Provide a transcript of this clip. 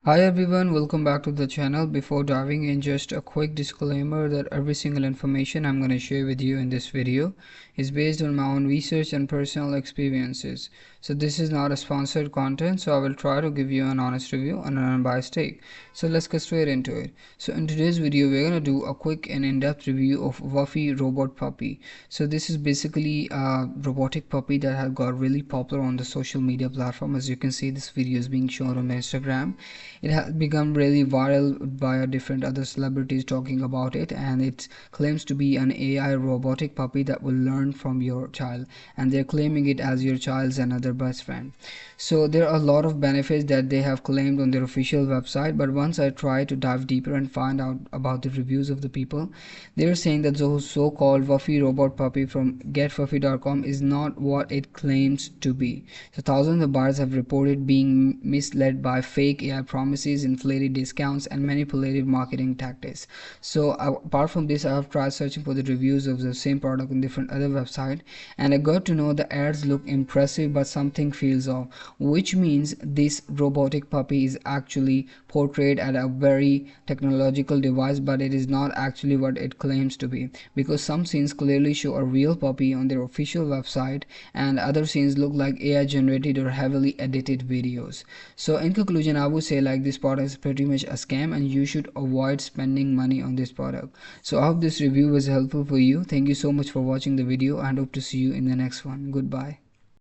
Hi everyone, welcome back to the channel. Before diving in, just a quick disclaimer that every single information I'm going to share with you in this video is based on my own research and personal experiences. So this is not a sponsored content, so I will try to give you an honest review and an unbiased take. So let's get straight into it. So in today's video, we're going to do a quick and in-depth review of Wuffy Robot Puppy. So this is basically a robotic puppy that has got really popular on the social media platform. As you can see, this video is being shown on Instagram. It has become really viral by different other celebrities talking about it, and it claims to be an AI robotic puppy that will learn from your child, and they're claiming it as your child's another best friend. So there are a lot of benefits that they have claimed on their official website, but once I try to dive deeper and find out about the reviews of the people, they're saying that the so-called Wuffy robot puppy from getwuffy.com is not what it claims to be. So thousands of buyers have reported being misled by fake AI promises, inflated discounts, and manipulative marketing tactics. So apart from this, I have tried searching for the reviews of the same product on different other websites, and I got to know the ads look impressive, but something feels off, which means this robotic puppy is actually portrayed as a very technological device, but it is not actually what it claims to be, because some scenes clearly show a real puppy on their official website and other scenes look like AI generated or heavily edited videos. So in conclusion, I would say like this product is pretty much a scam and you should avoid spending money on this product. So I hope this review was helpful for you. Thank you so much for watching the video and hope to see you in the next one. Goodbye.